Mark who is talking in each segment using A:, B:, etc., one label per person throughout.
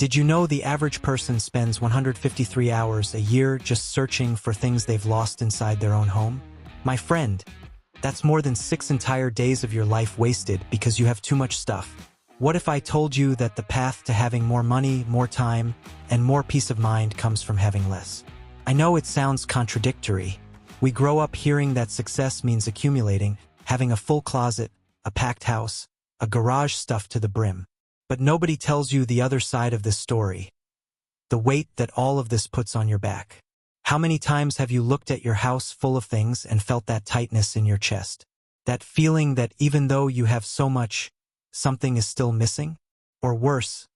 A: Did you know the average person spends 153 hours a year just searching for things they've lost inside their own home? My friend, that's more than 6 entire days of your life wasted because you have too much stuff. What if I told you that the path to having more money, more time, and more peace of mind comes from having less? I know it sounds contradictory. We grow up hearing that success means accumulating, having a full closet, a packed house, a garage stuffed to the brim. But nobody tells you the other side of this story. The weight that all of this puts on your back. How many times have you looked at your house full of things and felt that tightness in your chest? That feeling that even though you have so much, something is still missing? Or worse,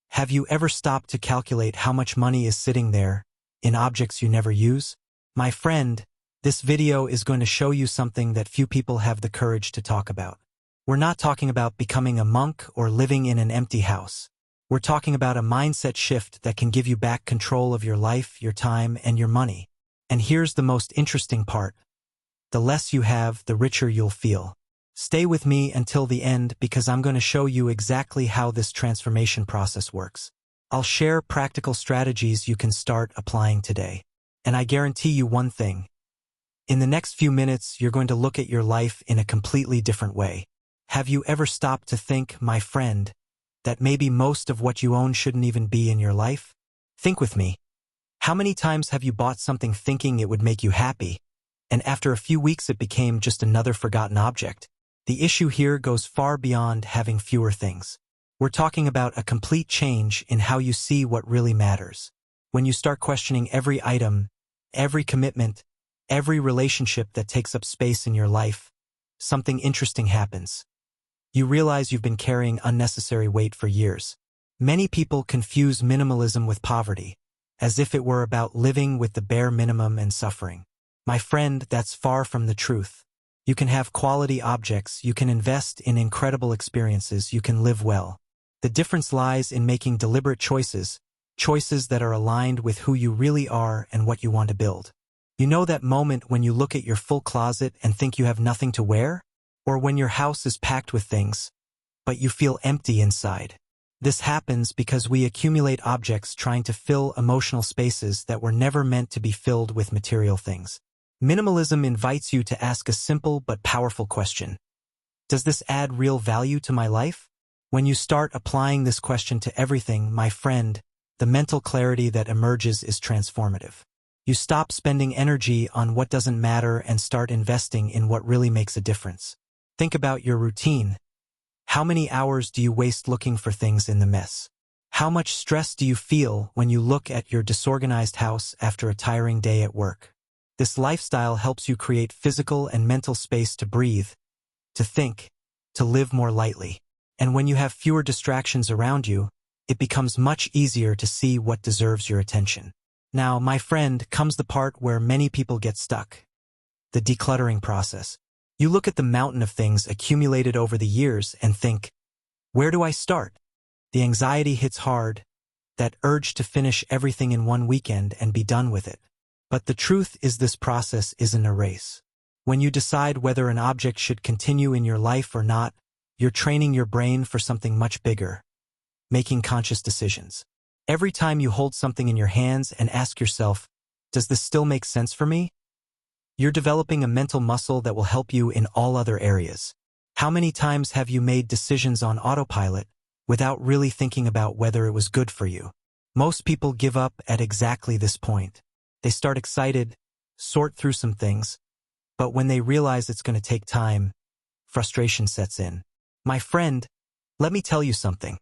A: have you ever stopped to calculate how much money is sitting there, in objects you never use? My friend, this video is going to show you something that few people have the courage to talk about. We're not talking about becoming a monk or living in an empty house. We're talking about a mindset shift that can give you back control of your life, your time, and your money. And here's the most interesting part. The less you have, the richer you'll feel. Stay with me until the end because I'm going to show you exactly how this transformation process works. I'll share practical strategies you can start applying today. And I guarantee you one thing. In the next few minutes, you're going to look at your life in a completely different way. Have you ever stopped to think, my friend, that maybe most of what you own shouldn't even be in your life? Think with me. How many times have you bought something thinking it would make you happy, and after a few weeks it became just another forgotten object? The issue here goes far beyond having fewer things. We're talking about a complete change in how you see what really matters. When you start questioning every item, every commitment, every relationship that takes up space in your life, something interesting happens. You realize you've been carrying unnecessary weight for years. Many people confuse minimalism with poverty, as if it were about living with the bare minimum and suffering. My friend, that's far from the truth. You can have quality objects, you can invest in incredible experiences, you can live well. The difference lies in making deliberate choices, choices that are aligned with who you really are and what you want to build. You know that moment when you look at your full closet and think you have nothing to wear? Or when your house is packed with things, but you feel empty inside. This happens because we accumulate objects trying to fill emotional spaces that were never meant to be filled with material things. Minimalism invites you to ask a simple but powerful question. Does this add real value to my life? When you start applying this question to everything, my friend, the mental clarity that emerges is transformative. You stop spending energy on what doesn't matter and start investing in what really makes a difference. Think about your routine. How many hours do you waste looking for things in the mess? How much stress do you feel when you look at your disorganized house after a tiring day at work? This lifestyle helps you create physical and mental space to breathe, to think, to live more lightly. And when you have fewer distractions around you, it becomes much easier to see what deserves your attention. Now, my friend, comes the part where many people get stuck. The decluttering process. You look at the mountain of things accumulated over the years and think, where do I start? The anxiety hits hard, that urge to finish everything in one weekend and be done with it. But the truth is this process isn't a race. When you decide whether an object should continue in your life or not, you're training your brain for something much bigger, making conscious decisions. Every time you hold something in your hands and ask yourself, does this still make sense for me? You're developing a mental muscle that will help you in all other areas. How many times have you made decisions on autopilot without really thinking about whether it was good for you? Most people give up at exactly this point. They start excited, sort through some things, but when they realize it's going to take time, frustration sets in. My friend, let me tell you something.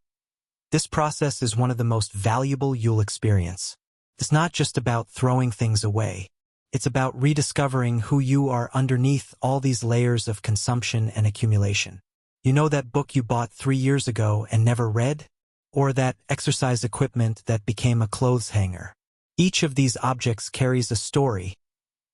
A: This process is one of the most valuable you'll experience. It's not just about throwing things away. It's about rediscovering who you are underneath all these layers of consumption and accumulation. You know that book you bought 3 years ago and never read? Or that exercise equipment that became a clothes hanger? Each of these objects carries a story,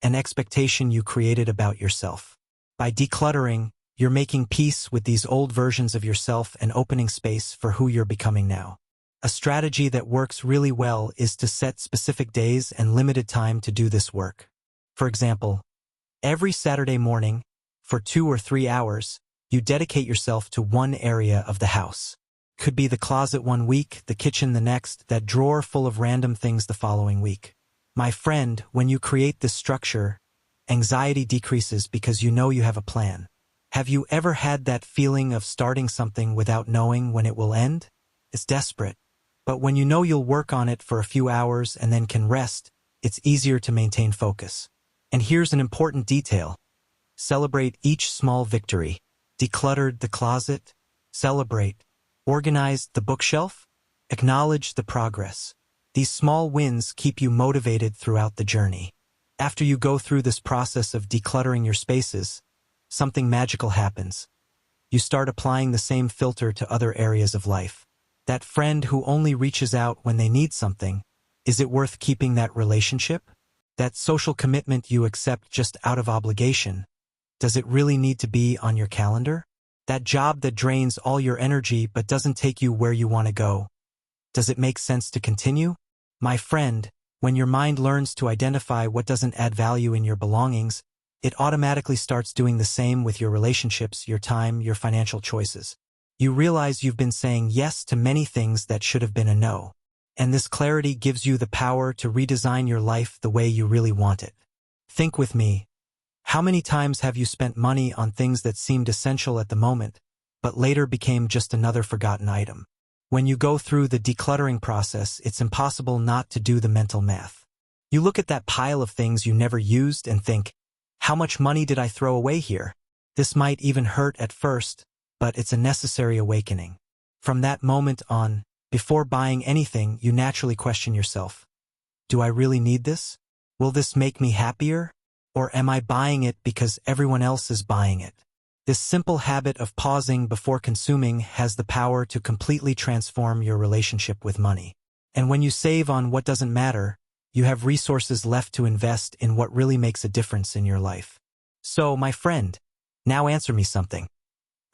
A: an expectation you created about yourself. By decluttering, you're making peace with these old versions of yourself and opening space for who you're becoming now. A strategy that works really well is to set specific days and limited time to do this work. For example, every Saturday morning, for 2 or 3 hours, you dedicate yourself to one area of the house. Could be the closet one week, the kitchen the next, that drawer full of random things the following week. My friend, when you create this structure, anxiety decreases because you know you have a plan. Have you ever had that feeling of starting something without knowing when it will end? It's desperate. But when you know you'll work on it for a few hours and then can rest, it's easier to maintain focus. And here's an important detail. Celebrate each small victory. Decluttered the closet? Celebrate. Organized the bookshelf? Acknowledge the progress. These small wins keep you motivated throughout the journey. After you go through this process of decluttering your spaces, something magical happens. You start applying the same filter to other areas of life. That friend who only reaches out when they need something, is it worth keeping that relationship? That social commitment you accept just out of obligation, does it really need to be on your calendar? That job that drains all your energy but doesn't take you where you want to go, does it make sense to continue? My friend, when your mind learns to identify what doesn't add value in your belongings, it automatically starts doing the same with your relationships, your time, your financial choices. You realize you've been saying yes to many things that should have been a no. And this clarity gives you the power to redesign your life the way you really want it. Think with me. How many times have you spent money on things that seemed essential at the moment, but later became just another forgotten item? When you go through the decluttering process, it's impossible not to do the mental math. You look at that pile of things you never used and think, how much money did I throw away here? This might even hurt at first, but it's a necessary awakening. From that moment on, before buying anything, you naturally question yourself. Do I really need this? Will this make me happier? Or am I buying it because everyone else is buying it? This simple habit of pausing before consuming has the power to completely transform your relationship with money. And when you save on what doesn't matter, you have resources left to invest in what really makes a difference in your life. So, my friend, now answer me something.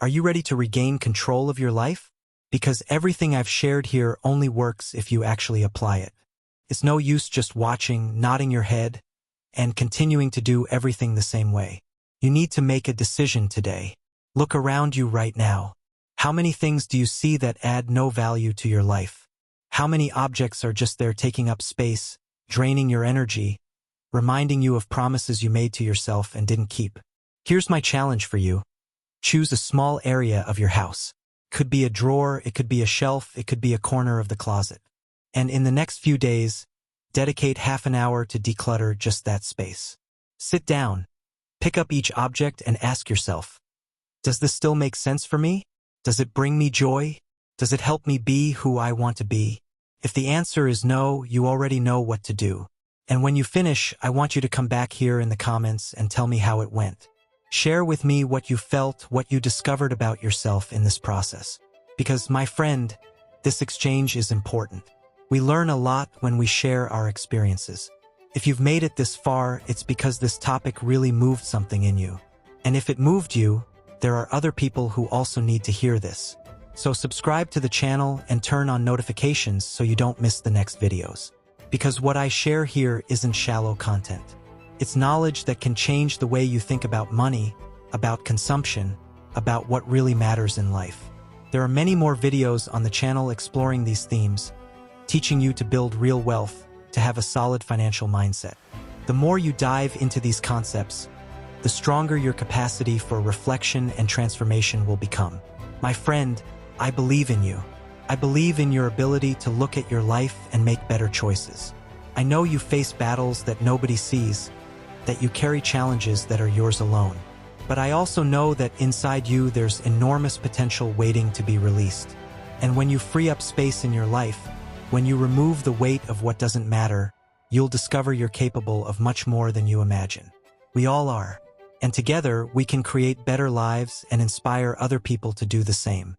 A: Are you ready to regain control of your life? Because everything I've shared here only works if you actually apply it. It's no use just watching, nodding your head, and continuing to do everything the same way. You need to make a decision today. Look around you right now. How many things do you see that add no value to your life? How many objects are just there taking up space, draining your energy, reminding you of promises you made to yourself and didn't keep? Here's my challenge for you. Choose a small area of your house. Could be a drawer, it could be a shelf, it could be a corner of the closet. And in the next few days, dedicate half an hour to declutter just that space. Sit down, pick up each object and ask yourself, does this still make sense for me? Does it bring me joy? Does it help me be who I want to be? If the answer is no, you already know what to do. And when you finish, I want you to come back here in the comments and tell me how it went. Share with me what you felt, what you discovered about yourself in this process. Because, my friend, this exchange is important. We learn a lot when we share our experiences. If you've made it this far, it's because this topic really moved something in you. And if it moved you, there are other people who also need to hear this. So subscribe to the channel and turn on notifications so you don't miss the next videos. Because what I share here isn't shallow content. It's knowledge that can change the way you think about money, about consumption, about what really matters in life. There are many more videos on the channel exploring these themes, teaching you to build real wealth, to have a solid financial mindset. The more you dive into these concepts, the stronger your capacity for reflection and transformation will become. My friend, I believe in you. I believe in your ability to look at your life and make better choices. I know you face battles that nobody sees, that you carry challenges that are yours alone. But I also know that inside you there's enormous potential waiting to be released. And when you free up space in your life, when you remove the weight of what doesn't matter, you'll discover you're capable of much more than you imagine. We all are. And together, we can create better lives and inspire other people to do the same.